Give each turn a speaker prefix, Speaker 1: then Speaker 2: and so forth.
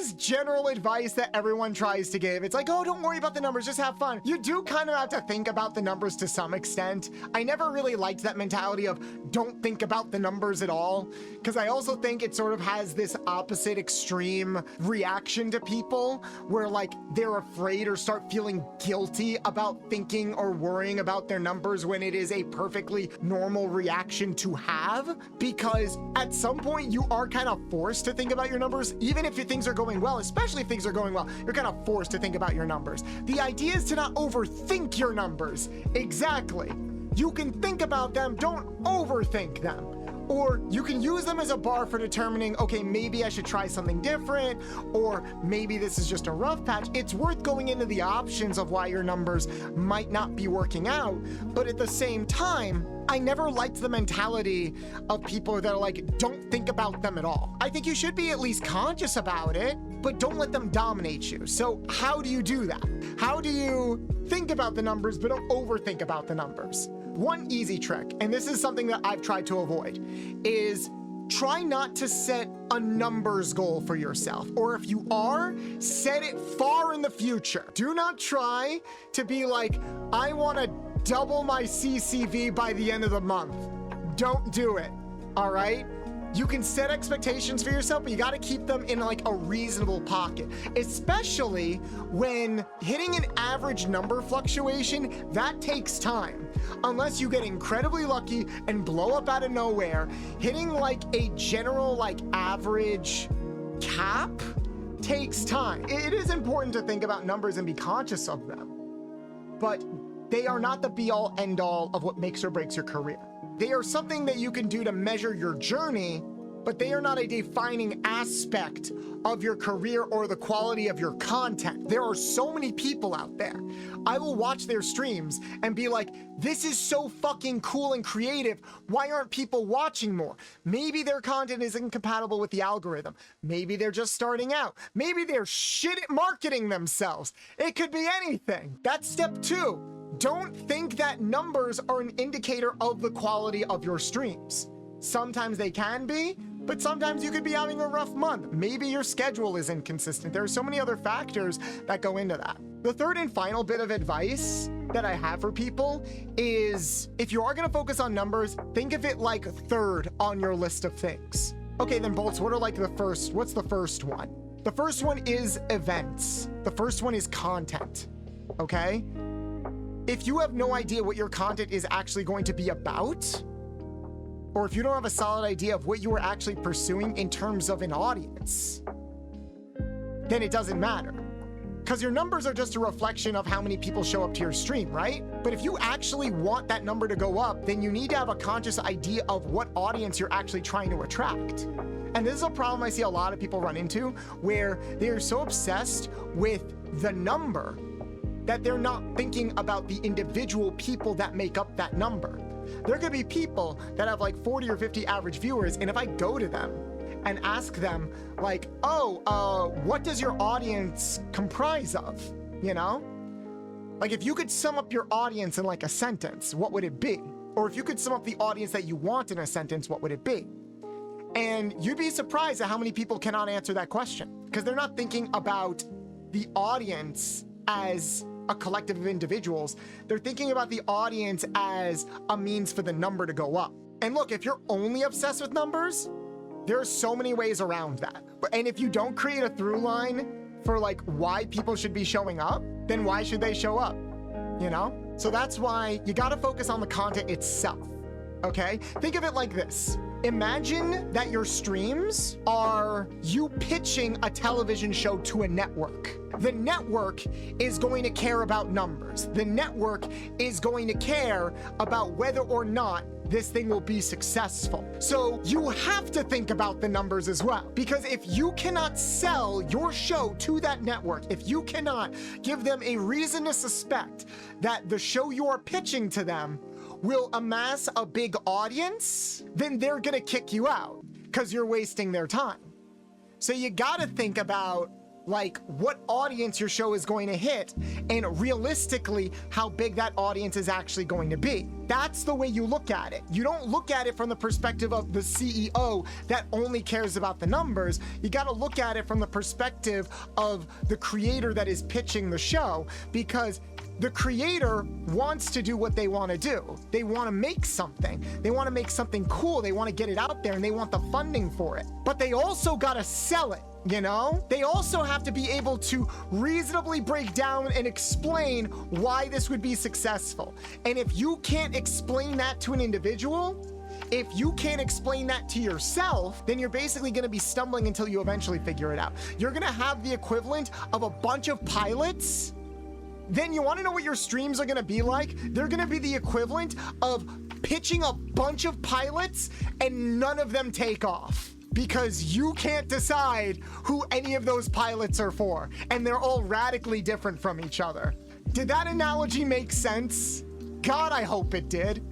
Speaker 1: this general advice that everyone tries to give. It's like, oh, don't worry about the numbers, just have fun. You do kind of have to think about the numbers to some extent. I never really liked that mentality of don't think about the numbers at all, because I also think it sort of has this opposite extreme reaction to people where like they're afraid or start feeling guilty about thinking or worrying about their numbers when it is a perfectly normal reaction to have, because at some point you are kind of forced to think about your numbers, even if your things are going well, especially if things are going well, you're kind of forced to think about your numbers. The idea is to not overthink your numbers. Exactly. You can think about them, don't overthink them. Or you can use them as a bar for determining, okay, maybe I should try something different, or maybe this is just a rough patch. It's worth going into the options of why your numbers might not be working out. But at the same time, I never liked the mentality of people that are like, don't think about them at all. I think you should be at least conscious about it, but don't let them dominate you. So how do you do that? How do you think about the numbers, but don't overthink about the numbers? One easy trick, and this is something that I've tried to avoid, is try not to set a numbers goal for yourself. Or if you are, set it far in the future. Do not try to be like, I want to double my CCV by the end of the month. Don't do it, all right? You can set expectations for yourself, but you got to keep them in like a reasonable pocket, especially when hitting an average number fluctuation, that takes time. Unless you get incredibly lucky and blow up out of nowhere, hitting like a general like average cap takes time. It is important to think about numbers and be conscious of them, but they are not the be-all end-all of what makes or breaks your career. They are something that you can do to measure your journey, but they are not a defining aspect of your career or the quality of your content. There are so many people out there. I will watch their streams and be like, this is so fucking cool and creative. Why aren't people watching more? Maybe their content is incompatible with the algorithm. Maybe they're just starting out. Maybe they're shit at marketing themselves. It could be anything. That's step 2. Don't think that numbers are an indicator of the quality of your streams. Sometimes they can be, but sometimes you could be having a rough month. Maybe your schedule is inconsistent. There are so many other factors that go into that. The third and final bit of advice that I have for people is, if you are gonna focus on numbers, think of it like third on your list of things. Okay, then Bolts, what's the first one? The first one is events. The first one is content, okay? If you have no idea what your content is actually going to be about, or if you don't have a solid idea of what you are actually pursuing in terms of an audience, then it doesn't matter. Because your numbers are just a reflection of how many people show up to your stream, right? But if you actually want that number to go up, then you need to have a conscious idea of what audience you're actually trying to attract. And this is a problem I see a lot of people run into, where they are so obsessed with the number that they're not thinking about the individual people that make up that number. There could be people that have like 40 or 50 average viewers, and if I go to them and ask them like, what does your audience comprise of? You know? Like if you could sum up your audience in like a sentence, what would it be? Or if you could sum up the audience that you want in a sentence, what would it be? And you'd be surprised at how many people cannot answer that question, because they're not thinking about the audience as a collective of individuals. They're thinking about the audience as a means for the number to go up. And look, if you're only obsessed with numbers, there are so many ways around that. And if you don't create a through line for like why people should be showing up, then why should they show up? You know? So that's why you gotta focus on the content itself, okay? Think of it like this. Imagine that your streams are you pitching a television show to a network. The network is going to care about numbers. The network is going to care about whether or not this thing will be successful. So you have to think about the numbers as well, because if you cannot sell your show to that network, if you cannot give them a reason to suspect that the show you're pitching to them will amass a big audience, then they're gonna kick you out because you're wasting their time. So you gotta think about like what audience your show is going to hit and realistically how big that audience is actually going to be. That's the way you look at it. You don't look at it from the perspective of the CEO that only cares about the numbers. You got to look at it from the perspective of the creator that is pitching the show, because the creator wants to do what they want to do. They want to make something. They want to make something cool. They want to get it out there and they want the funding for it. But they also got to sell it. You know, they also have to be able to reasonably break down and explain why this would be successful. And if you can't explain that to an individual, if you can't explain that to yourself, then you're basically going to be stumbling until you eventually figure it out. You're going to have the equivalent of a bunch of pilots. Then you want to know what your streams are going to be like? They're going to be the equivalent of pitching a bunch of pilots and none of them take off. Because you can't decide who any of those pilots are for, and they're all radically different from each other. Did that analogy make sense? God, I hope it did.